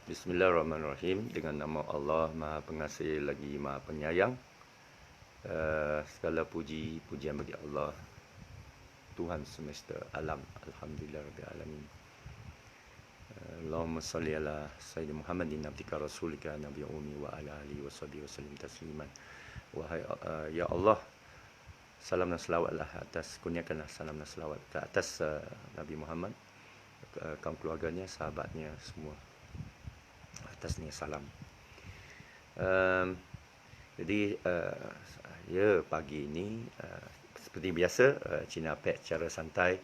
Bismillahirrahmanirrahim. Dengan nama Allah Maha Pengasih lagi Maha Penyayang. Segala pujian bagi Allah, Tuhan semesta alam. Alhamdulillah rabbil alamin. Allahumma salli ala Sayyidina Muhammadin abdika rasulika nabiy ummi wa ala alihi washabihi wasallim tasliman. Wahai ya Allah, salam dan selawatlah atas, kurniakanlah salam dan selawat ke atas Nabi Muhammad, kaum keluarganya, sahabatnya semua. Atasnya salam. Jadi pagi ini seperti biasa, Cina Pet secara santai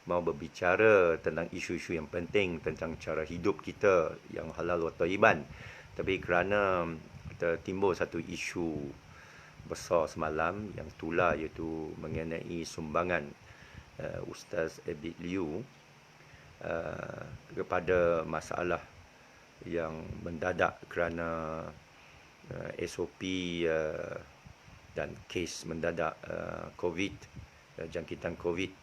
mau berbicara tentang isu-isu yang penting tentang cara hidup kita yang halal wa thayyiban. Tapi kerana timbul satu isu besar semalam yang tular, iaitu mengenai sumbangan Ustaz Abid Liu kepada masalah yang mendadak kerana SOP dan kes mendadak COVID, jangkitan COVID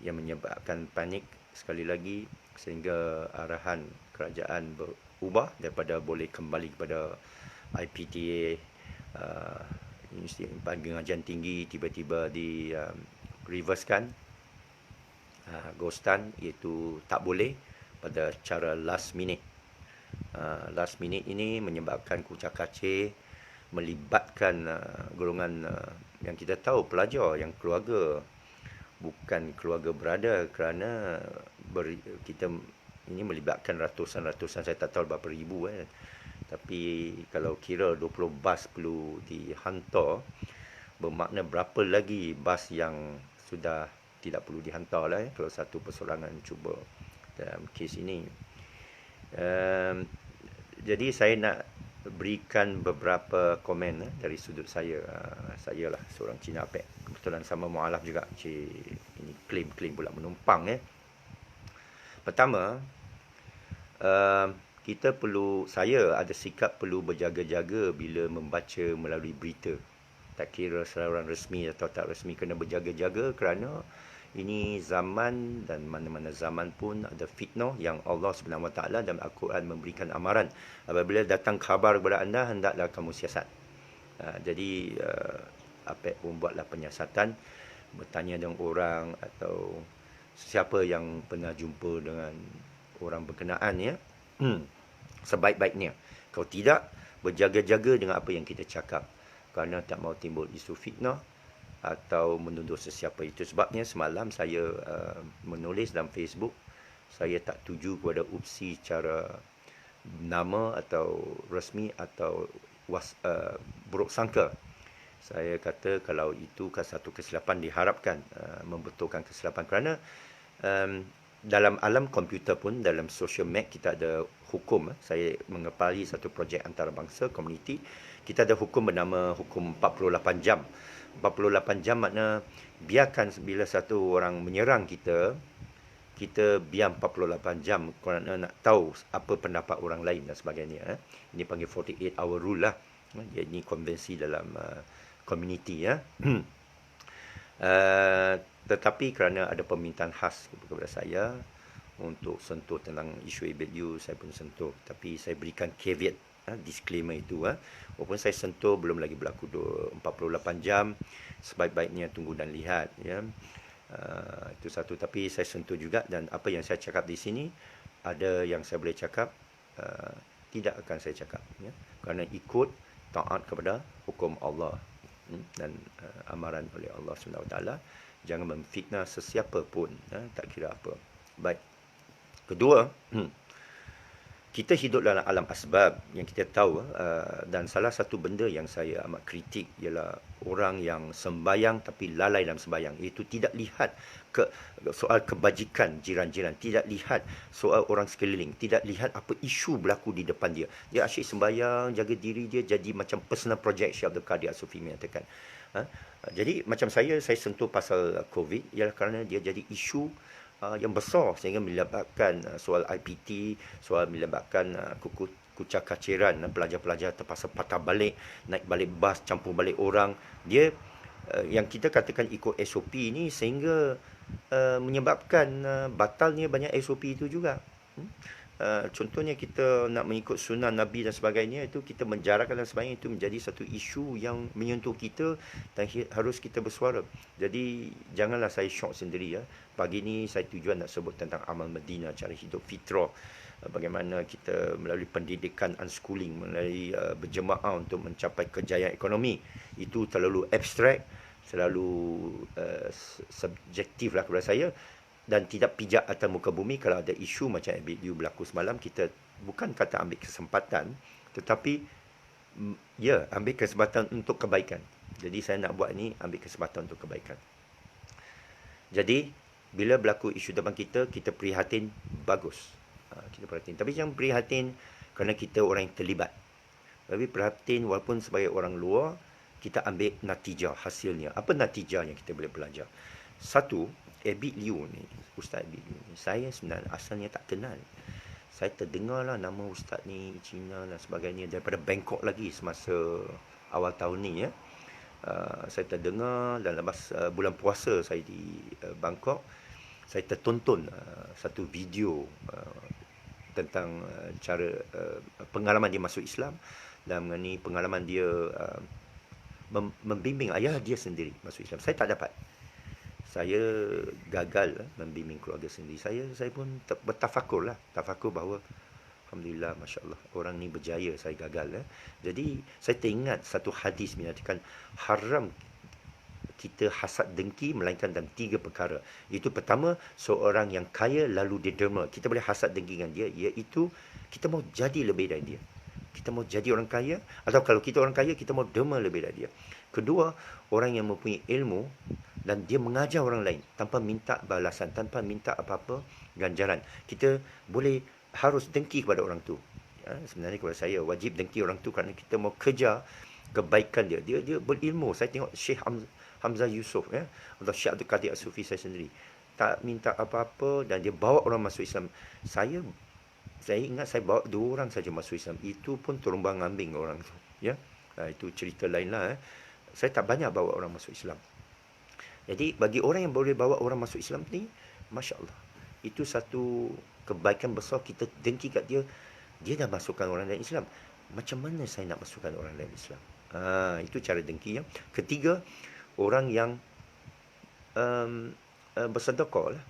yang menyebabkan panik sekali lagi, sehingga arahan kerajaan berubah daripada boleh kembali kepada IPTA, Universiti Pengajian Tinggi, tiba-tiba di reversekan, ghostan, iaitu tak boleh pada cara last minute. Last minute ini menyebabkan kucak-kacir, melibatkan golongan yang kita tahu pelajar, yang keluarga bukan keluarga berada, kerana kita ini melibatkan ratusan, saya tak tahu berapa ribu tapi kalau kira 20 bas perlu dihantar, bermakna berapa lagi bas yang sudah tidak perlu dihantar lah kalau satu persoalangan cuba dalam kes ini. Jadi saya nak berikan beberapa komen dari sudut saya. Saya lah seorang Cina Pek, kebetulan sama mualaf juga. Ini klaim pula menumpang. Pertama, saya ada sikap perlu berjaga-jaga bila membaca melalui berita. Tak kira saluran resmi atau tak resmi, kena berjaga-jaga kerana ini zaman, dan mana-mana zaman pun ada fitnah yang Allah SWT dalam Al-Quran memberikan amaran. Apabila datang khabar kepada anda, hendaklah kamu siasat. Jadi Apek pun buatlah penyiasatan, bertanya dengan orang atau siapa yang pernah jumpa dengan orang berkenaan, sebaik-baiknya. Kalau tidak, berjaga-jaga dengan apa yang kita cakap, kerana tak mau timbul isu fitnah atau menuduh sesiapa. Itu sebabnya semalam saya menulis dalam Facebook, saya tak tuju kepada opsi cara nama atau rasmi atau buruk sangka. Saya kata kalau itu satu kesilapan, diharapkan membetulkan kesilapan, kerana dalam alam komputer pun, dalam social media kita ada hukum. Saya mengepali satu projek antarabangsa, komuniti. Kita ada hukum bernama hukum 48 jam. 48 jam makna biarkan bila satu orang menyerang kita, kita biar 48 jam kerana nak tahu apa pendapat orang lain dan sebagainya. Ini panggil 48 hour rule lah. Ini konvensi dalam komuniti. Tetapi kerana ada permintaan khas kepada saya untuk sentuh tentang isu Abid Liu, saya pun sentuh. Tapi saya berikan caveat, disclaimer itu. Walaupun saya sentuh, belum lagi berlaku 48 jam, sebaik-baiknya tunggu dan lihat. Itu satu. Tapi saya sentuh juga, dan apa yang saya cakap di sini, ada yang saya boleh cakap, tidak akan saya cakap. Kerana ikut taat kepada hukum Allah dan amaran oleh Allah SWT. Jangan memfitnah sesiapa pun, tak kira apa. Baik. Kedua, kita hidup dalam alam asbab yang kita tahu, dan salah satu benda yang saya amat kritik ialah orang yang sembayang tapi lalai dalam sembayang, iaitu tidak lihat soal kebajikan jiran-jiran, tidak lihat soal orang sekeliling, tidak lihat apa isu berlaku di depan dia. Dia asyik sembayang, jaga diri dia, jadi macam personal project Syekh Abdul Qadir As-Sufi menyatakan. Jadi macam saya sentuh pasal COVID ialah kerana dia jadi isu yang besar, sehingga melibatkan soal IPT, soal melibatkan kucak-kaciran, pelajar-pelajar terpaksa patah balik, naik balik bas, campur balik orang. Dia yang kita katakan ikut SOP ini, sehingga menyebabkan batalnya banyak SOP itu juga. contohnya kita nak mengikut sunnah Nabi dan sebagainya, itu kita menjarakan dan sebagainya, itu menjadi satu isu yang menyentuh kita dan harus kita bersuara. Jadi janganlah saya syok sendiri ya. Pagi ni saya tujuan nak sebut tentang amal Medina, cara hidup fitrah, bagaimana kita melalui pendidikan unschooling, melalui berjemaah untuk mencapai kejayaan ekonomi. Itu terlalu abstrak, terlalu subjektif lah kepada saya, dan tidak pijak atas muka bumi. Kalau ada isu macam ABU berlaku semalam, kita bukan kata ambil kesempatan, tetapi ya, ambil kesempatan untuk kebaikan. Jadi saya nak buat ni, ambil kesempatan untuk kebaikan. Jadi bila berlaku isu depan kita, kita prihatin, bagus. Kita prihatin. Tapi jangan prihatin kerana kita orang yang terlibat. Tapi prihatin walaupun sebagai orang luar, kita ambil natijah, hasilnya. Apa natijah yang kita boleh belajar? Satu, Abid Liu ni, Ustaz Abid Liu ni, saya sebenarnya asalnya tak kenal. Saya terdengarlah nama Ustaz ni, Cina dan sebagainya, daripada Bangkok lagi semasa awal tahun ni ya. Saya terdengar, dan lepas bulan puasa saya di Bangkok, saya tertonton satu video tentang cara pengalaman dia masuk Islam, dan mengenai pengalaman dia membimbing ayah dia sendiri masuk Islam. Saya tak dapat. Saya gagal membimbing keluarga sendiri. Saya pun bertafakur lah. Tafakur bahawa Alhamdulillah, Masya Allah, orang ni berjaya, saya gagal. Jadi, saya teringat satu hadis menyatakan haram kita hasad dengki melainkan dalam 3 perkara. Itu pertama, seorang yang kaya lalu dia derma. Kita boleh hasad dengki dengan dia, iaitu kita mau jadi lebih dari dia. Kita mau jadi orang kaya, atau kalau kita orang kaya, kita mau derma lebih dari dia. Kedua, orang yang mempunyai ilmu dan dia mengajar orang lain tanpa minta balasan, tanpa minta apa-apa ganjaran. Kita harus dengki kepada orang tu. Sebenarnya kepada saya, wajib dengki orang tu kerana kita mau kejar kebaikan dia. Dia berilmu. Saya tengok Syekh Hamzah Yusof atau Syekh Abdul Qadir As-Sufi saya sendiri, tak minta apa-apa dan dia bawa orang masuk Islam. Saya ingat saya bawa 2 orang saja masuk Islam. Itu pun terumbang-ambing orang tu. Itu cerita lain lah. Saya tak banyak bawa orang masuk Islam. Jadi bagi orang yang boleh bawa orang masuk Islam ni, Masya Allah, itu satu kebaikan besar. Kita dengki kat dia, dia dah masukkan orang lain Islam. Macam mana saya nak masukkan orang lain Islam? Itu cara dengki. Ketiga, orang yang bersedekah lah,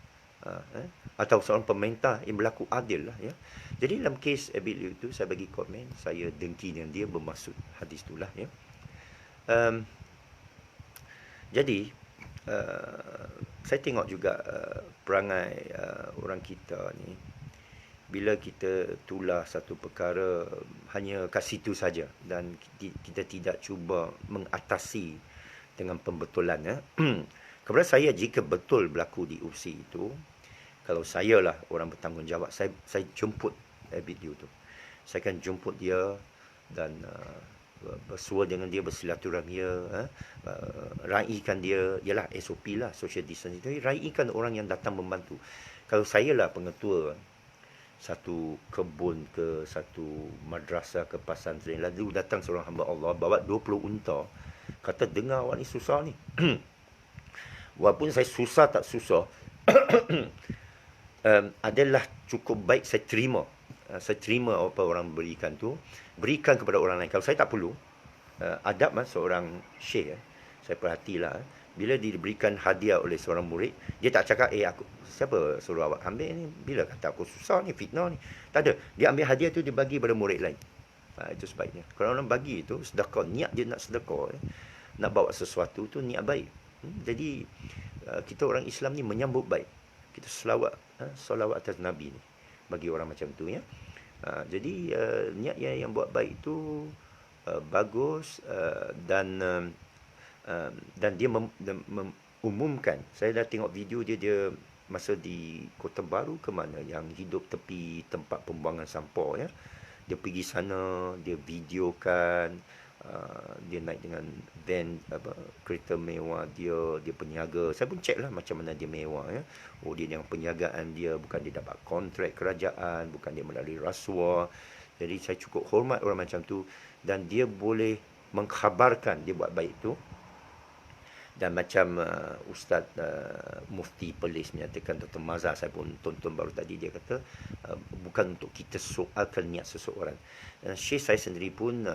atau seorang pemerintah yang berlaku adil lah ya. Jadi dalam kes Abid Liu itu, saya bagi komen, saya dengki dengan dia bermaksud hadis itulah ya. Jadi saya tengok juga perangai orang kita ni, bila kita tulah satu perkara hanya kat situ saja dan kita tidak cuba mengatasi dengan pembetulan ya. Kepada saya, jika betul berlaku di UPSI itu, kalau saya lah orang bertanggungjawab, saya jemput Abid Liu tu. Saya akan jemput dia dan bersua dengan dia, bersilaturahmi dia, raikan dia, ialah SOP lah, social distancing. Jadi raikan orang yang datang membantu. Kalau saya lah pengetua satu kebun ke satu madrasah ke pesantren, lalu datang seorang hamba Allah bawa 20 unta, kata dengar awak ni susah ni. Walaupun saya susah tak susah, adalah cukup baik saya terima. Saya terima apa orang berikan tu, berikan kepada orang lain. Kalau saya tak perlu, adab seorang syekh, saya perhatilah, bila diberikan hadiah oleh seorang murid, dia tak cakap, aku siapa suruh awak ambil ni, bila kata aku susah ni, fitnah ni. Tak ada. Dia ambil hadiah tu, dia bagi pada murid lain. Itu sebaiknya. Kalau orang bagi itu sedekah, niat dia nak sedekah, nak bawa sesuatu tu niat baik. Jadi kita orang Islam ni menyambut baik. Kita salawat atas Nabi ni bagi orang macam tu ya. Jadi niat yang buat baik itu bagus, dan dia mengumumkan. Saya dah tengok video dia masa di Kota Baru ke mana, yang hidup tepi tempat pembuangan sampah ya. Dia pergi sana, dia videokan, dia naik dengan van, kereta mewah dia peniaga. Saya pun check lah macam mana dia mewah ya. Dia dengan penjagaan dia, bukan dia dapat kontrak kerajaan, bukan dia melalui rasuah. Jadi saya cukup hormat orang macam tu, dan dia boleh mengkhabarkan dia buat baik tu. Dan macam Ustaz Mufti Perlis menyatakan, Dr. Mazhar saya pun tonton baru tadi, dia kata bukan untuk kita soalkan niat seseorang. Syekh saya sendiri pun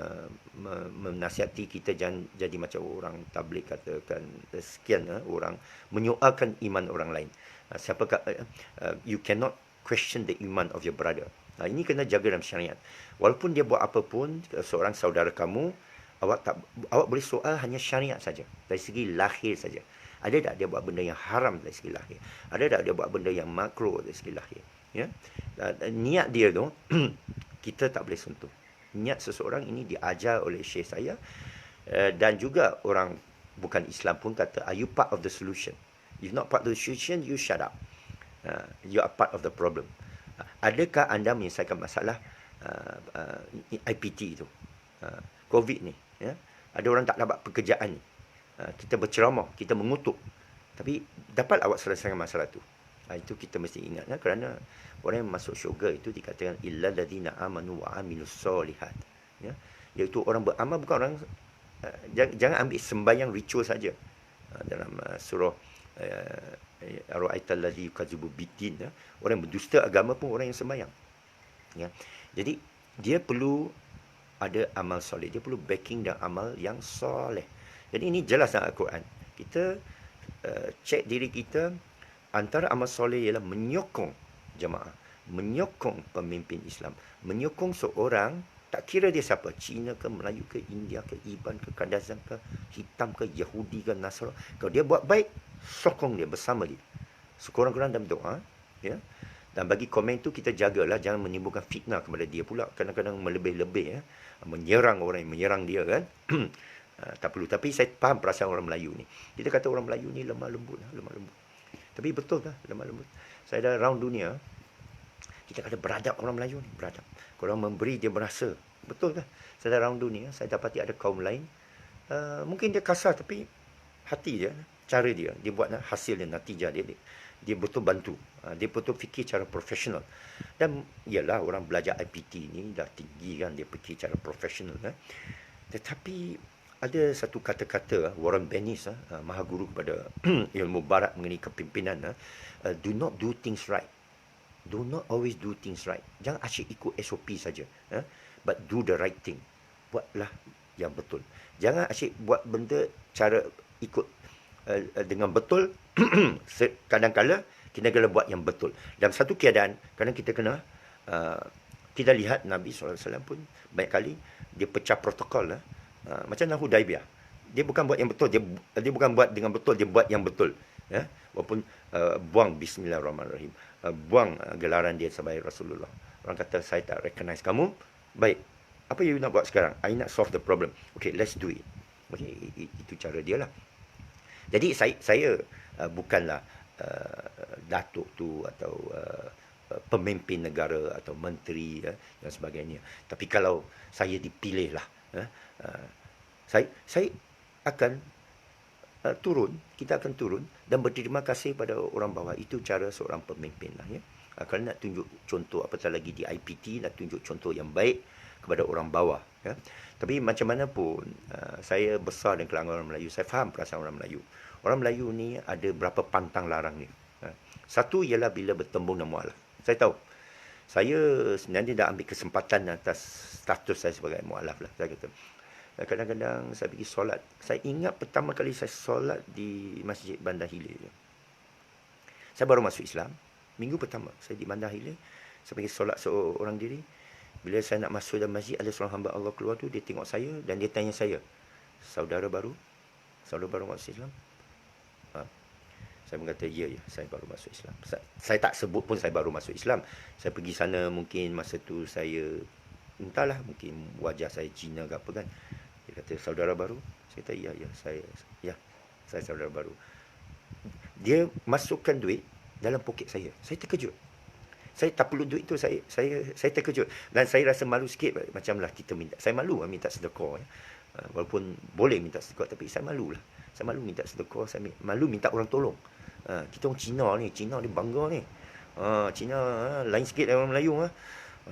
menasihati kita jangan jadi macam orang tabligh katakan sekian orang menyoalkan iman orang lain. You cannot question the iman of your brother. Ini kena jaga dalam syariat. Walaupun dia buat apa pun, seorang saudara kamu, awak boleh soal hanya syariat saja, dari segi lahir saja. Ada tak dia buat benda yang haram dari segi lahir? Ada tak dia buat benda yang makruh dari segi lahir? Ya, niat dia tu kita tak boleh sentuh. Niat seseorang ini diajar oleh syekh saya, dan juga orang bukan Islam pun kata, are you part of the solution? If not part of the solution, you shut up. You are part of the problem. Adakah anda menyelesaikan masalah IPT itu, COVID ni? Ya? Ada orang tak dapat pekerjaan ni. Kita berceramah, kita mengutuk, tapi dapat awak selesaikan masalah tu? Itu kita mesti ingat, kerana orang yang masuk syurga itu dikatakan illal ladzina amanu wa amilus solihat. Ya, iaitu orang beramal, bukan orang jangan ambil sembahyang ritual saja. Dalam surah Ara'aital ladzi yukadzibu biddin, orang yang berdusta agama pun orang yang sembahyang. Ya. Jadi dia perlu ada amal soleh, dia perlu backing dan amal yang soleh. Jadi ini jelas dalam Al-Quran. Kita cek diri kita, antara amal soleh ialah menyokong jemaah, menyokong pemimpin Islam, menyokong seorang, tak kira dia siapa, Cina ke, Melayu ke, India ke, Iban ke, Kadazan ke, hitam ke, Yahudi ke, Nasrani. Kalau dia buat baik, sokong dia, bersama dia, sekurang-kurang dalam doa. Ya. Dan bagi komen tu kita jagalah, jangan menimbulkan fitnah kepada dia pula. Kadang-kadang melebih-lebih, menyerang orang yang menyerang dia kan. Tak perlu. Tapi saya faham perasaan orang Melayu ni. Kita kata orang Melayu ni lemah lembut, lemah lembut. Tapi betul tak lemah lembut? Saya dah round dunia, kita kata beradab orang Melayu ni, beradab. Kalau orang memberi dia berasa. Betul tak? Saya dah round dunia, saya dapati ada kaum lain, mungkin dia kasar tapi hati dia, cara dia buat hasil dia, natijah dia betul bantu. Dia betul fikir cara profesional. Dan ialah orang belajar IPT ni dah tinggi kan, dia fikir cara profesional kan. Tetapi ada satu kata-kata Warren Bennis, maha guru kepada ilmu barat mengenai kepimpinan, do not do things right. Do not always do things right. Jangan asyik ikut SOP saja, but do the right thing. Buatlah yang betul. Jangan asyik buat benda cara ikut dengan betul. Kadang-kala kita kena buat yang betul. Dalam satu keadaan, kadang kita kena kita lihat Nabi SAW pun banyak kali dia pecah protokol, macam dalam Hudaibiyah. Dia bukan buat yang betul, dia bukan buat dengan betul, dia buat yang betul. Ya, walaupun buang bismillahirrahmanirrahim, buang gelaran dia sebagai Rasulullah. Orang kata saya tak recognize kamu. Baik, apa you nak buat sekarang? I nak solve the problem. Okay, let's do it. Okay, itu cara dia lah. Jadi saya bukanlah datuk tu atau pemimpin negara atau menteri dan sebagainya. Tapi kalau saya dipilih lah, saya akan turun, kita akan turun dan berterima kasih pada orang bawah. Itu cara seorang pemimpin lah, ya. Kalau nak tunjuk contoh, apatah lagi di IPT, nak tunjuk contoh yang baik kepada orang bawah, ya. Tapi macam mana pun, saya besar dengan kalangan orang Melayu, saya faham perasaan orang Melayu. Orang Melayu ni ada berapa pantang larang ni. Satu ialah bila bertembung dan mualah. Saya tahu, saya sebenarnya dah ambil kesempatan atas status saya sebagai mualaf lah. Saya kata, kadang-kadang saya pergi solat. Saya ingat pertama kali saya solat di Masjid Bandar Hilir. Saya baru masuk Islam. Minggu pertama saya di Bandar Hilir. Saya pergi solat seorang diri. Bila saya nak masuk dalam masjid, ada seorang hamba Allah keluar tu. Dia tengok saya dan dia tanya saya, saudara baru masuk Islam? Saya berkata, ya, saya baru masuk Islam. Saya tak sebut pun saya baru masuk Islam. Saya pergi sana, mungkin masa tu saya, entahlah, mungkin wajah saya Cina ke apa kan. Dia kata, saudara baru? Saya kata, ya, saya saudara baru. Dia masukkan duit dalam poket saya. Saya terkejut. Saya tak perlu duit tu, saya terkejut. Dan saya rasa malu sikit, macamlah kita minta. Saya malu minta sedekah. Walaupun boleh minta sedekah, tapi saya malu lah. Saya malu minta sedekah, saya malu minta orang tolong. Kita orang Cina dia bangga ni. Cina lain sikit dari orang Melayu.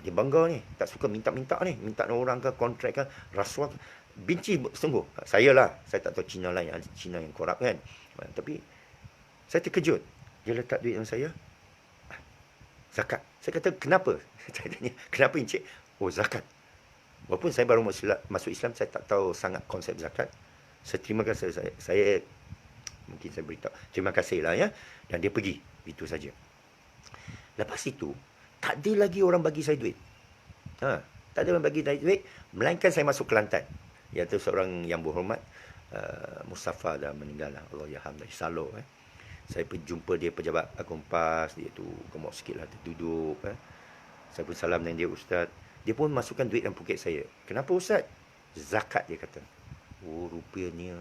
Dia bangga ni, tak suka minta-minta ni. Minta orang ke, kontrak ke, rasuah ke. benci sungguh. Saya lah, saya tak tahu Cina lain, Cina yang korup kan. Tapi saya terkejut. Dia letak duit dengan saya, zakat. Saya kata, kenapa? Saya tanya, kenapa Encik? Oh, zakat. Walaupun saya baru masuk Islam, saya tak tahu sangat konsep zakat. Saya terima kasih, saya mungkin saya beritahu, terima kasih lah ya. Dan dia pergi, itu saja. Lepas itu, tak ada lagi orang bagi saya duit. Tak ada orang bagi saya duit, melainkan saya masuk Kelantan. Iaitu seorang yang berhormat, Mustafa dah meninggal lah. Allah yarham dari Salo. Saya pergi jumpa dia pejabat Agung PAS, dia tu gemuk sikit lah, duduk. Saya pun salam dengan dia, Ustaz. Dia pun masukkan duit dalam poket saya. Kenapa Ustaz? Zakat, dia kata. Oh, rupanya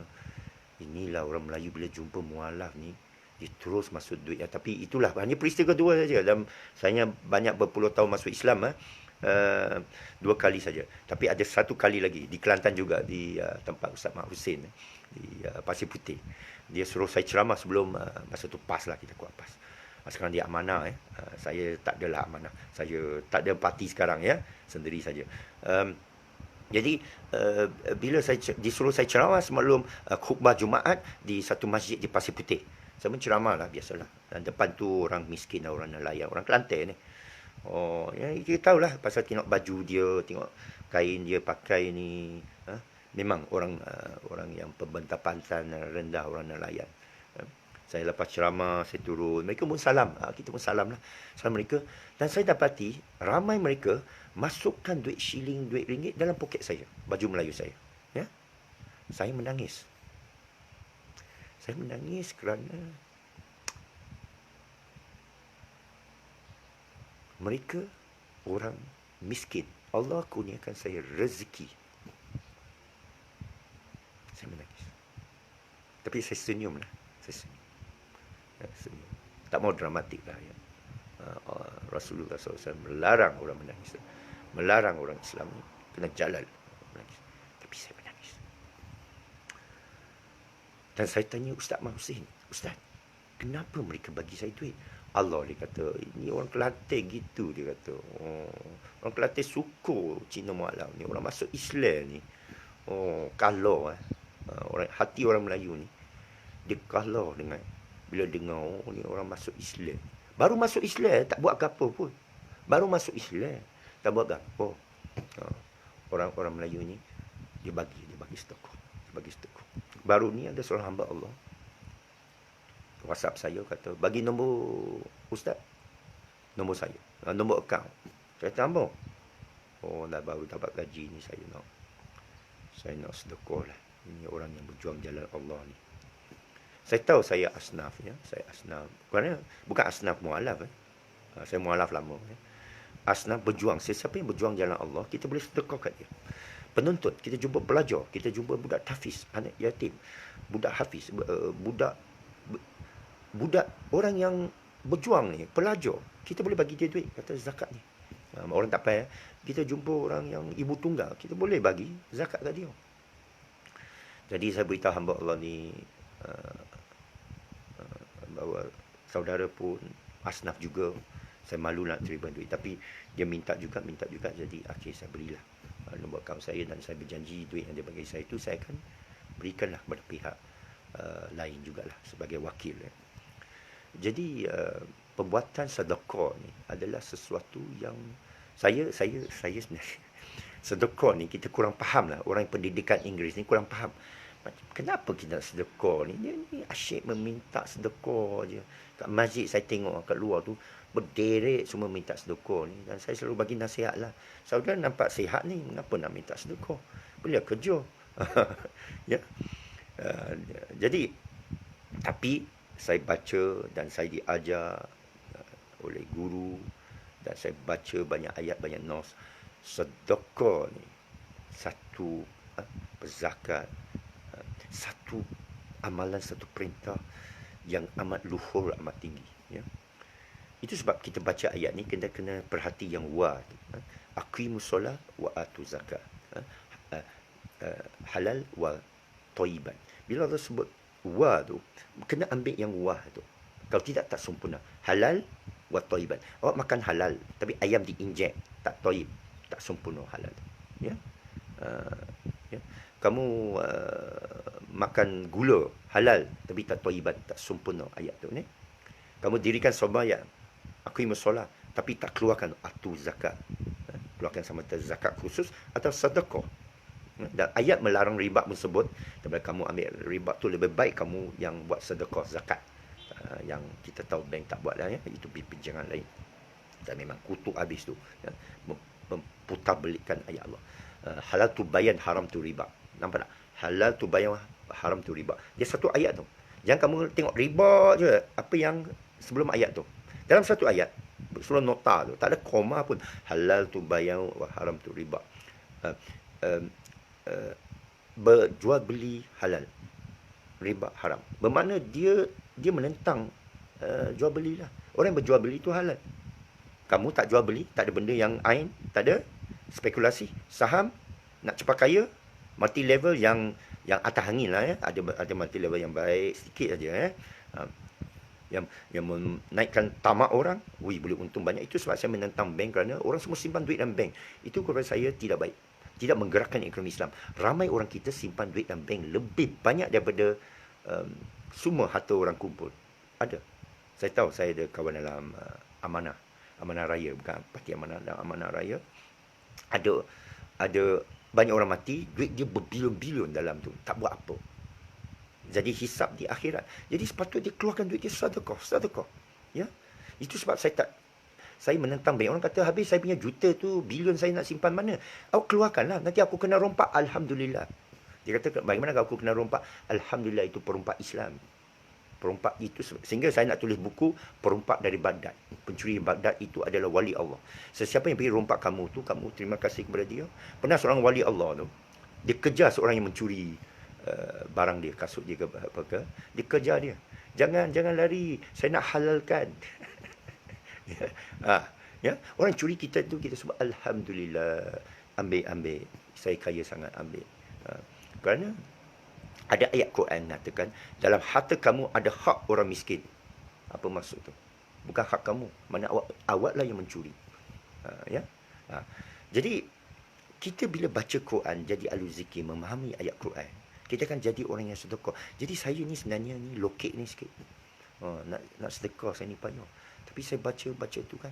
inilah orang Melayu bila jumpa mualaf ni, dia terus masuk duit. Tapi itulah, hanya peristiwa kedua saja. Dalam saya banyak berpuluh tahun masuk Islam, 2 kali saja. Tapi ada 1 kali lagi di Kelantan juga, di tempat Ustaz Mak Husin, di Pasir Putih. Dia suruh saya ceramah sebelum masa tu PAS lah, kita kuat PAS. Sekarang dia amanah. Saya tak adalah amanah. Saya tak ada parti sekarang ya, sendiri saja. Jadi bila disuruh saya ceramah sebelum khutbah Jumaat di satu masjid di Pasir Putih, saya menceramah lah, biasalah. Dan depan tu orang miskin, orang nelayan, orang Kelantan ni. Oh, ya, kita tahulah pasal tengok baju dia, tengok kain dia pakai ni. Memang orang yang pembentang-pantan rendah, orang nelayan. Saya lepas ceramah, saya turun. Mereka pun salam. Kita pun salam lah. Salam mereka. Dan saya dapati ramai mereka masukkan duit shilling, duit ringgit dalam poket saya. Baju Melayu saya. Ya? Saya menangis. Saya menangis kerana mereka orang miskin. Allah kurniakan saya rezeki. Saya menangis. Tapi saya senyum lah. Saya senyum. Tak mau dramatik lah ya. Rasulullah SAW melarang orang menangis, melarang orang Islam kena jalal menangis. Tapi saya menangis. Dan saya tanya Ustaz Mak Husin, Ustaz, kenapa mereka bagi saya duit? Allah, dia kata, ini orang Kelantan gitu, dia kata. Orang Kelantan suku Cina Mualam ni, orang masuk Islam ni. Kalau hati orang Melayu ni, dia kalah dengan bila dengar ni orang masuk Islam. Baru masuk Islam tak buat apa pun. Baru masuk Islam tak buat apa. Orang-orang Melayu ni dia bagi sedekah. Baru ni ada seorang hamba Allah WhatsApp saya, kata bagi nombor Ustaz, nombor saya, nombor akaun. Saya tambah. Dah baru dapat gaji ni, saya nak sedekah lah. Ini orang yang berjuang jalan Allah ni. Saya tahu saya asnaf ya, saya asnaf. Kerana bukan asnaf mualaf saya mualaf lama ya. Asnaf berjuang, sesiapa yang berjuang jalan Allah, kita boleh sedekah kat dia. Penuntut, kita jumpa pelajar, kita jumpa budak tahfiz, anak yatim, budak hafiz, budak orang yang berjuang ni, pelajar, kita boleh bagi dia duit, kata zakat ni. Orang tak payah, kita jumpa orang yang ibu tunggal, kita boleh bagi zakat kat dia. Jadi saya beritahu hamba Allah ni bahawa saudara pun asnaf juga, saya malu nak terima duit, tapi dia minta juga, jadi akhir saya berilah nombor akaun saya, dan saya berjanji duit yang dia bagi saya itu saya akan berikanlah kepada pihak lain jugalah sebagai wakil ya. Jadi pembuatan sedekah ni adalah sesuatu yang saya sebenarnya sedekah ni kita kurang faham lah, orang pendidikan Inggeris ni kurang faham. Kenapa kita nak sedekah ni? Dia ni asyik meminta sedekah je. Kat masjid saya tengok kat luar tu berderet semua minta sedekah ni. Dan saya selalu bagi nasihat lah. Saudara nampak sihat ni, mengapa nak minta sedekah? Boleh kerja. Ya. Jadi, tapi saya baca dan saya diajar oleh guru, dan saya baca banyak ayat, banyak nas. Sedekah ni satu zakat, satu amalan, satu perintah yang amat luhur, amat tinggi ya. Itu sebab kita baca ayat ni kena perhati yang wa tu. Aqimus solat wa atu zakat. Halal wa thayyiban. Bila Allah sebut wa tu, kena ambil yang wa tu. Kalau tidak, tak sempurna. Halal wa thayyiban. Awak makan halal tapi ayam diinjek, tak thayyib, tak sempurna halal. Ya. Ya. kamu makan gula halal tapi tak thayyibah, tak sempurna ayat tu ni. Kamu dirikan sembahyang, aqim solat tapi tak keluarkan atu zakat. Keluarkan sama ada zakat khusus atau sedekah. Dan ayat melarang riba pun sebut, daripada kamu ambil riba tu lebih baik kamu yang buat sedekah zakat. Yang kita tahu bank tak buat lah ya, itu perbincangan lain. Dan memang kutuk habis tu ya, memputarbelikkan ayat Allah. Halal tu bayan, haram tu riba. Nampak tak? Halal tu bayan, haram tu riba. Dia satu ayat tu. Jangan kamu tengok riba je apa yang sebelum ayat tu. Dalam satu ayat, sebelum nota tu, tak ada koma pun. Halal tu bayan, haram tu riba. Berjual beli halal, riba haram. Bermakna dia menentang jual beli lah. Orang yang berjual beli itu halal. Kamu tak jual beli, tak ada benda yang ain, tak ada spekulasi, saham, nak cepat kaya, multi level yang atas angin lah ya. Ada multi level yang baik sikit saja ya. Yang menaikkan tamak orang, boleh untung banyak. Itu sebab saya menentang bank, kerana orang semua simpan duit dalam bank. Itu kepada saya tidak baik. Tidak menggerakkan ekonomi Islam. Ramai orang kita simpan duit dalam bank lebih banyak daripada semua harta orang kumpul. Ada. Saya tahu, saya ada kawan dalam Amanah Raya, bukan Parti Amanah, dalam Amanah Raya. Ada banyak orang mati, duit dia berbilion-bilion dalam tu, tak buat apa. Jadi hisap di akhirat. Jadi sepatutnya dia keluarkan duit dia sedekah. Ya. Itu sebab saya menentang bank. Orang kata, habis saya punya juta tu, bilion saya nak simpan mana? Awak keluarkanlah, nanti aku kena rompak. Alhamdulillah. Dia kata, bagaimana kalau aku kena rompak? Alhamdulillah, itu perompak Islam. Perompak itu, sehingga saya nak tulis buku Perompak dari Baghdad. Pencuri Baghdad itu adalah wali Allah. Sesiapa yang pergi rompak kamu tu, kamu terima kasih kepada dia. Pernah seorang wali Allah tu, dia kejar seorang yang mencuri barang dia, kasut dia ke apa ke, dia kejar dia. Jangan lari, saya nak halalkan. Ya, orang curi kita tu, kita sebut alhamdulillah, ambil, saya kaya sangat, ambil. Kerana ada ayat Quran mengatakan, dalam harta kamu ada hak orang miskin. Apa maksud tu? Bukan hak kamu, mana awaklah yang mencuri. Ya. Jadi kita bila baca Quran, jadi ahli zikir, memahami ayat Quran, kita akan jadi orang yang sedekah. Jadi saya ni sebenarnya ni lokek ni sikit. Nak sedekah saya ni payah. Tapi saya baca tu kan,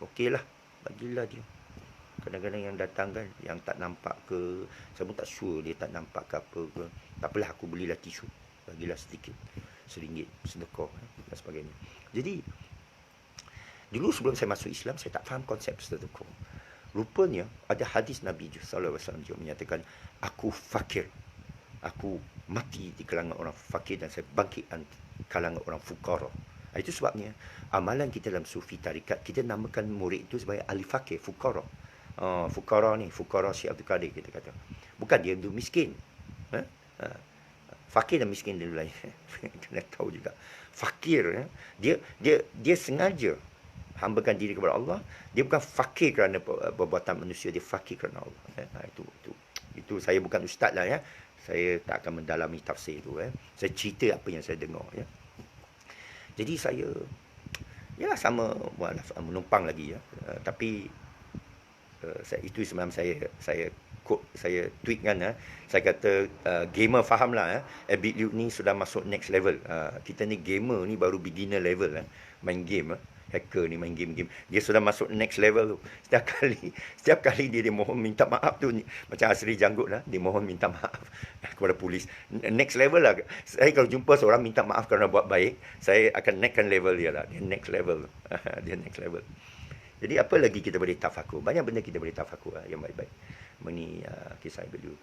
okeylah, bagilah dia. Kadang-kadang yang datang kan, yang tak nampak ke, saya pun tak sure dia tak nampak ke apa ke. Tak apalah, aku belilah tisu, bagilah sedikit, RM1, sedekah dan sebagainya. Jadi dulu sebelum saya masuk Islam, saya tak faham konsep sedekah. Rupanya ada hadis Nabi SAW juga menyatakan, aku fakir, aku mati di kalangan orang fakir dan saya bangkit kalangan orang fukara. Itu sebabnya amalan kita dalam sufi tarikat, kita namakan murid itu sebagai ahli fakir, fukara. Fukara ni, fukara Syekh Abdul Qadir kita kata. Bukan dia tu miskin. Fakir dan miskin dia lain. Kena tahu juga. Fakir, dia sengaja hambakan diri kepada Allah. Dia bukan fakir kerana perbuatan manusia, dia fakir kerana Allah. Itu saya bukan ustaz lah ya. Saya tak akan mendalami tafsir itu. Saya cerita apa yang saya dengar ya. Jadi saya sama menumpang lagi ya. Tapi itu semalam saya tweet kan saya kata gamer faham lah Abid Liu ni sudah masuk next level. Kita ni gamer ni baru beginner level main game hacker ni main game dia sudah masuk next level tu. Setiap kali dia mohon minta maaf tu, macam Asri Janggut lah, dia mohon minta maaf kepada polis. Next level lah. Saya kalau jumpa seorang minta maaf kerana buat baik, saya akan naikkan level dia lah. Dia next level. Dia next level. Jadi apa lagi kita boleh tafakur? Banyak benda kita boleh tafakur yang baik-baik. Ini kisah Abid Liu.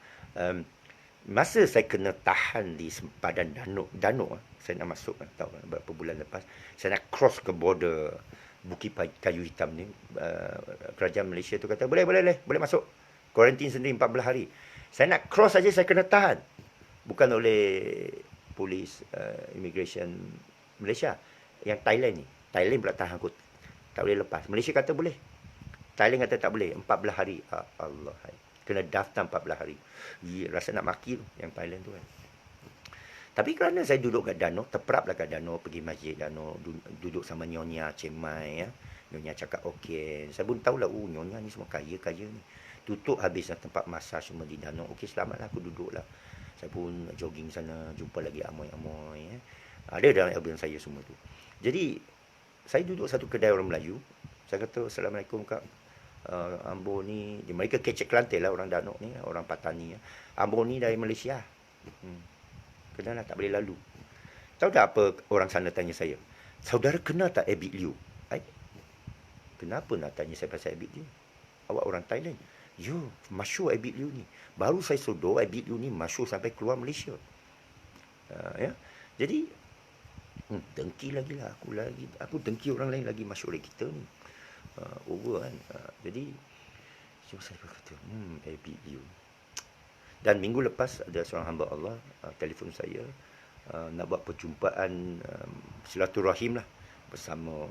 Masa saya kena tahan di sempadan Danau, saya nak masuk, tahu berapa bulan lepas, saya nak cross ke border Bukit Kayu Hitam ni. Kerajaan Malaysia tu kata, boleh masuk. Kuarantin sendiri 14 hari. Saya nak cross saja saya kena tahan. Bukan oleh polis immigration Malaysia. Yang Thailand ni. Thailand pula tahan aku. Tak boleh lepas. Malaysia kata boleh. Thailand kata tak boleh. 14 hari. Allah. Kena daftar 14 hari. Rasa nak maki tu yang Thailand tu kan. Tapi kerana saya duduk kat danau, terperaplah kat danau, pergi masjid danau, duduk sama nyonya cemai ya. Nyonya cakap okey. Saya pun tahulah, nyonya ni semua kaya-kaya ni. Tutup habislah tempat masaj semua di danau. Okey, selamatlah aku duduklah. Saya pun jogging sana, jumpa lagi amoy-amoy ya. Ada dalam album saya semua tu. Jadi saya duduk satu kedai orang Melayu. Saya kata, Assalamualaikum Kak. Ambo ni, mereka kecek Kelantan lah orang Danau ni, orang Patani ya. Ambo ni dari Malaysia. Kenalah, tak boleh lalu. Tahu tak apa orang sana tanya saya? Saudara kenal tak Abid Liu? Kenapa nak tanya saya pasal Abid Liu? Awak orang Thailand. Yo, masyhur Abid Liu ni. Baru saya sodor Abid Liu ni masyhur sampai keluar Malaysia. Ya. Jadi dengki lagi lah aku dengki orang lain lagi masyhur dari kita ni. Over kan. Jadi saya kata, Abid Liu. Dan minggu lepas ada seorang hamba Allah telefon saya nak buat perjumpaan silaturahim lah bersama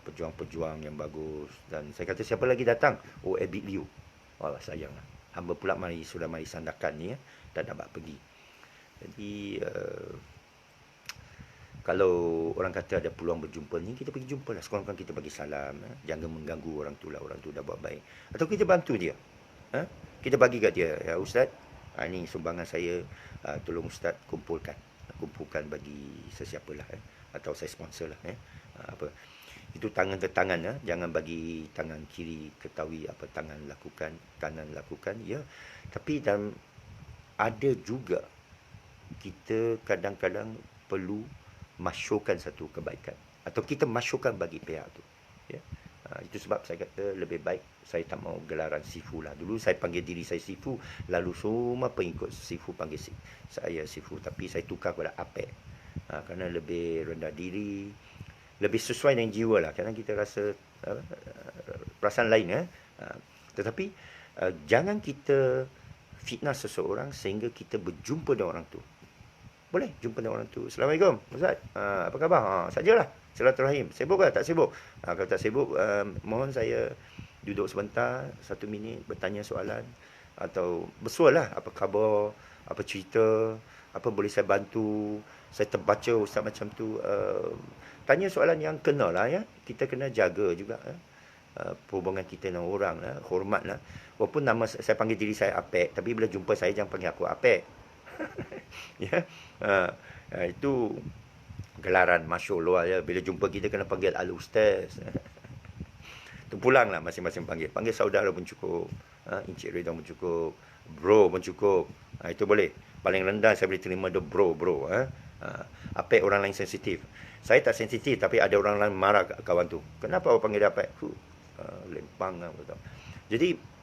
pejuang-pejuang yang bagus. Dan saya kata, siapa lagi datang? Oh, Abid Liu. Wah, sayang lah. Hamba pula sudah mari sandakan ni ya, dan nak pergi. Jadi kalau orang kata ada peluang berjumpa ni, kita pergi jumpa lah. Sekurang-kurang kita bagi salam. Jangan mengganggu orang tu lah. Orang tu dah buat baik. Atau kita bantu dia. Kita bagi kat dia. Ya Ustaz, ini sumbangan saya. Tolong Ustaz kumpulkan bagi sesiapa lah. Atau saya sponsor lah. Apa. Itu tangan ke tangan. Jangan bagi tangan kiri ketahui apa tangan lakukan. Kanan lakukan. Ya. Tapi ada juga kita kadang-kadang perlu masyurkan satu kebaikan atau kita masyurkan bagi pihak tu ya. Itu sebab saya kata lebih baik saya tak mau gelaran Sifu lah. Dulu saya panggil diri saya Sifu, lalu semua pengikut Sifu panggil saya Sifu, tapi saya tukar kepada Apek kerana lebih rendah diri, lebih sesuai dengan jiwa lah. Kadang kita rasa perasaan lain tetapi jangan kita fitnah seseorang sehingga kita berjumpa dengan orang tu. Boleh jumpa dengan orang tu. Assalamualaikum Ustaz, apa khabar? Sajalah silaturahim. Sibuk ke? Tak sibuk? Kalau tak sibuk, mohon saya duduk sebentar 1 minit bertanya soalan atau bersual lah, apa khabar, apa cerita, apa boleh saya bantu. Saya terbaca Ustaz macam tu. Tanya soalan yang kena lah ya. Kita kena jaga juga perhubungan kita dengan orang lah, hormat lah. Walaupun nama saya panggil diri saya Apek, tapi bila jumpa saya jangan panggil aku Apek. Ya. Itu gelaran masyhur luar ya. Bila jumpa kita kena panggil Al-Ustaz. Terpulanglah masing-masing panggil. Panggil saudara pun cukup. Encik Rida pun cukup. Bro pun cukup. Itu boleh. Paling rendah saya boleh terima dia bro. Apek orang lain sensitif. Saya tak sensitif, tapi ada orang lain marah kawan tu. Kenapa awak panggil dia Apek? Lempang lah. Jadi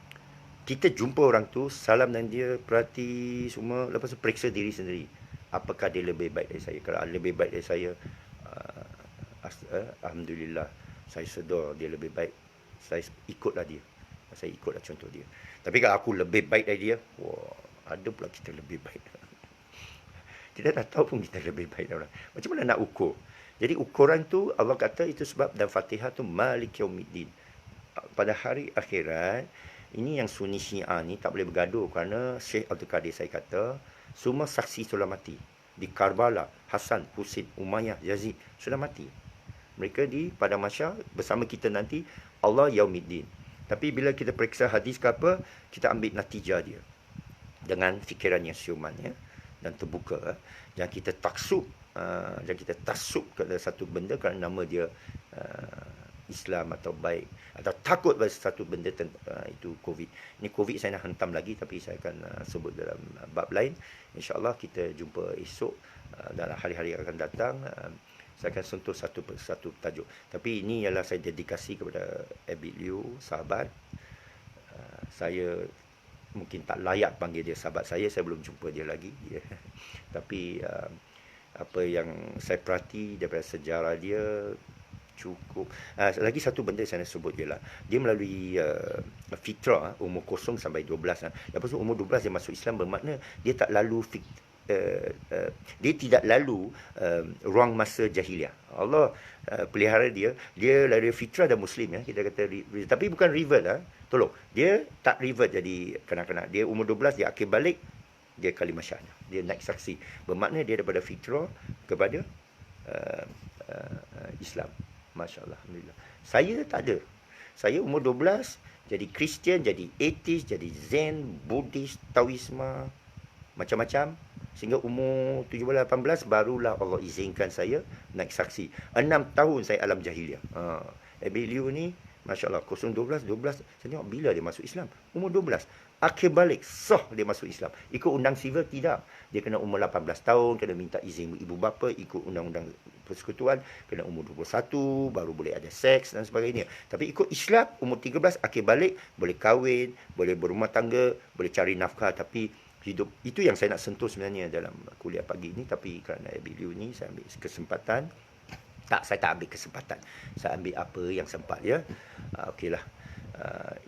kita jumpa orang tu, salam dengan dia, perhati semua, lepas tu periksa diri sendiri. Apakah dia lebih baik dari saya? Kalau lebih baik dari saya, alhamdulillah, saya sedar dia lebih baik, saya ikutlah dia. Saya ikutlah contoh dia. Tapi kalau aku lebih baik dari dia, wah, ada pula kita lebih baik. Kita dah tahu pun kita lebih baik dari orang. Macam mana nak ukur? Jadi ukuran tu Allah kata itu sebab dan Fatihah tu Malik Yaumiddin. Pada hari akhirat, ini yang Sunni Syiah ni tak boleh bergaduh kerana Syekh Abdul Qadir saya kata semua saksi sudah mati. Di Karbala, Hasan, Husin, Umayyah, Yazid sudah mati. Mereka di Padang Mahsyar bersama kita nanti Allah Yaumiddin. Tapi bila kita periksa hadis ke apa, kita ambil natijah dia dengan fikiran yang siuman ya, dan terbuka. Jangan kita taksub kepada satu benda kerana nama dia Islam atau baik, atau takut pada satu benda itu COVID. Ini COVID saya nak hentam lagi, tapi saya akan sebut dalam bab lain. InsyaAllah kita jumpa esok dalam hari-hari yang akan datang. Saya akan sentuh satu persatu tajuk. Tapi ini ialah saya dedikasi kepada Abid Liu, sahabat. Saya mungkin tak layak panggil dia sahabat saya belum jumpa dia lagi. Tapi apa yang saya perhati daripada sejarah dia, cukup. Lagi satu benda saya nak sebut je lah. Dia melalui fitrah umur 0 sampai 12. Lepas tu umur 12 dia masuk Islam, bermakna dia tak lalu dia tidak lalu ruang masa jahiliah. Allah pelihara dia dari fitrah dan Muslim ya. Kita kata tapi bukan revert tolong. Dia tak revert jadi kanak-kanak. Dia umur 12 dia akhir balik dia kalimah syahadah. Dia naik saksi. Bermakna dia daripada fitrah kepada Islam. Masya Allah, alhamdulillah. Saya tak ada. Saya umur 12 jadi Kristian, jadi atheist, jadi Zen, Buddhist, Taoisma, macam-macam. Sehingga umur 17, 18 barulah Allah izinkan saya naik saksi. 6 tahun saya alam jahiliah. Abid Liu ni, Masya Allah, 012, 12. Saya tengok bila dia masuk Islam. Umur 12. Akhir balik, sah dia masuk Islam. Ikut undang sivil, tidak. Dia kena umur 18 tahun, kena minta izin ibu bapa, ikut undang-undang persekutuan, kena umur 21, baru boleh ada seks dan sebagainya. Tapi ikut Islam, umur 13, akhir balik, boleh kahwin, boleh berumah tangga, boleh cari nafkah. Tapi hidup, itu yang saya nak sentuh sebenarnya dalam kuliah pagi ini. Tapi kerana Abid Liu ni, saya ambil kesempatan. Saya tak ambil kesempatan. Saya ambil apa yang sempat, ya. Okeylah.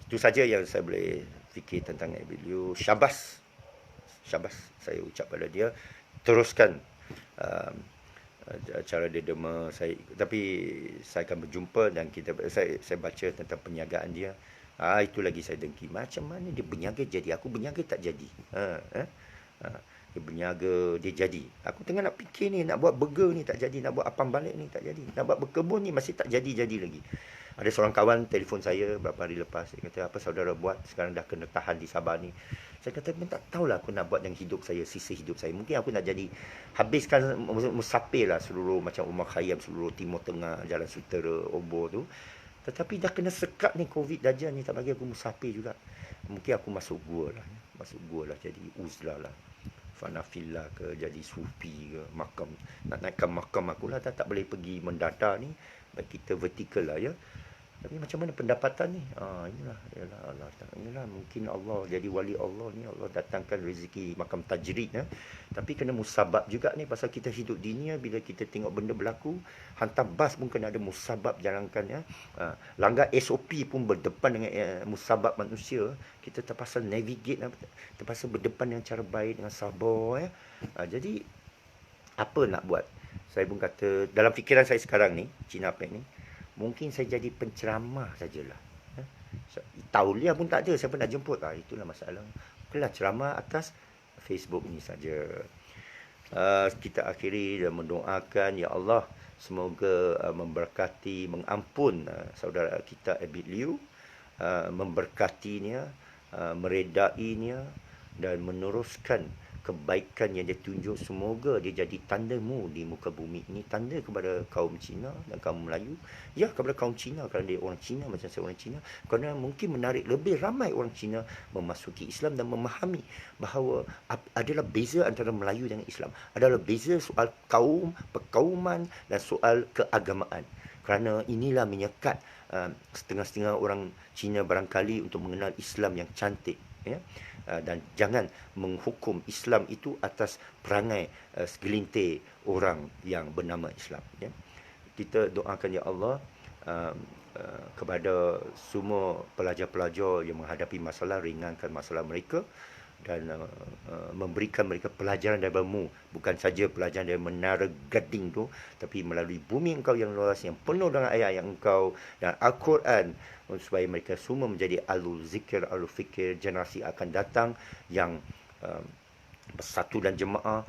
Itu saja yang saya boleh fikir tentang Abid Liu. Syabas saya ucap pada dia. Teruskan cara dia derma saya. Tapi saya akan berjumpa dan saya baca tentang perniagaan dia. Itu lagi saya dengki. Macam mana dia berniaga jadi? Aku berniaga tak jadi. Dia berniaga, dia jadi. Aku tengah nak fikir ni, nak buat burger ni tak jadi, nak buat apam balik ni tak jadi, nak buat berkebun ni masih tak jadi-jadi lagi. Ada seorang kawan telefon saya beberapa hari lepas. Dia kata, apa saudara buat? Sekarang dah kena tahan di Sabah ni. Saya kata, tak tahulah aku nak buat dengan hidup saya, sisa hidup saya. Mungkin aku nak jadi, habiskan musafir lah seluruh, macam Umar Khayyam, seluruh Timur Tengah, Jalan Sutera, Obor tu. Tetapi dah kena sekat ni, Covid Dajjal ni, tak bagi aku musafir juga. Mungkin aku masuk gua lah, jadi uzlah lah. Fanafillah ke, jadi sufi ke, makam. Nak naikkan makam aku lah, tak boleh pergi mendata ni. Baik kita vertikal lah, ya. Tapi macam mana pendapatan ni? Inilah mungkin Allah jadi wali Allah ni, Allah datangkan rezeki makam tajrid, ya. Tapi kena musabab juga ni, pasal kita hidup dunia, bila kita tengok benda berlaku, hantar bas pun kena ada musabab jalankan, ya. Langgar SOP pun berdepan dengan musabab manusia. Kita terpaksa navigate, terpaksa berdepan dengan cara baik, dengan sabar, ya. Jadi apa nak buat? Saya pun kata, dalam fikiran saya sekarang ni, Cina Pek ni, mungkin saya jadi penceramah sajalah. Tauliah pun tak ada, saya pernah jemput. Itulah masalah. Okeylah, ceramah atas Facebook ni saja. Kita akhiri dan mendoakan, ya Allah, semoga memberkati, mengampun saudara kita Abid Liu, memberkatinya, meredainya dan meneruskan kebaikan yang dia tunjuk. Semoga dia jadi tandamu di muka bumi ini, tanda kepada kaum Cina dan kaum Melayu, ya, kepada kaum Cina kerana dia orang Cina macam saya orang Cina, kerana mungkin menarik lebih ramai orang Cina memasuki Islam dan memahami bahawa adalah beza antara Melayu dengan Islam, adalah beza soal kaum, perkauman dan soal keagamaan. Kerana inilah menyekat setengah-setengah orang Cina barangkali untuk mengenal Islam yang cantik, ya. Dan jangan menghukum Islam itu atas perangai segelintir orang yang bernama Islam, ya. Kita doakan, ya Allah, kepada semua pelajar-pelajar yang menghadapi masalah, ringankan masalah mereka dan memberikan mereka pelajaran daripada-Mu, bukan saja pelajaran dari menara gading tu, tapi melalui bumi Engkau yang luas, yang penuh dengan ayat-ayat Engkau dan Al-Quran, supaya mereka semua menjadi alul zikir, alul fikir, generasi akan datang yang bersatu dan jemaah,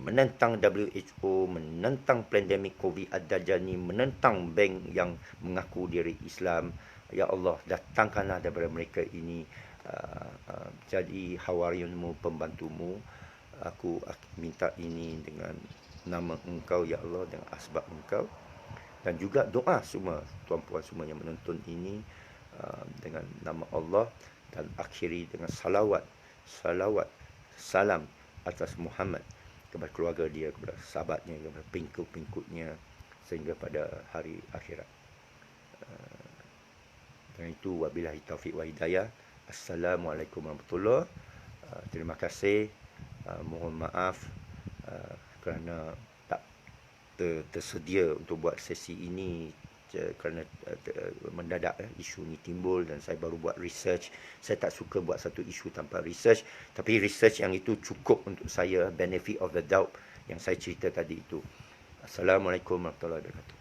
menentang WHO, menentang pandemik Covid Ad-Dajjal ni, menentang bank yang mengaku diri Islam. Ya Allah, datangkanlah daripada mereka ini jadi hawariyunmu, pembantumu. Aku minta ini dengan nama Engkau, ya Allah, dengan asbab Engkau. Dan juga doa semua tuan-puan semua yang menonton ini dengan nama Allah, dan akhiri dengan salawat, salam atas Muhammad, kepada keluarga dia, kepada sahabatnya, kepada pengikut-pengikutnya sehingga pada hari akhirat. Dan itu wabillahi taufiq wa hidayah. Assalamualaikum warahmatullahi wabarakatuh. Terima kasih. Mohon maaf kerana tak tersedia untuk buat sesi ini kerana mendadak isu ni timbul dan saya baru buat research. Saya tak suka buat satu isu tanpa research, tapi research yang itu cukup untuk saya, benefit of the doubt yang saya cerita tadi itu. Assalamualaikum warahmatullahi wabarakatuh.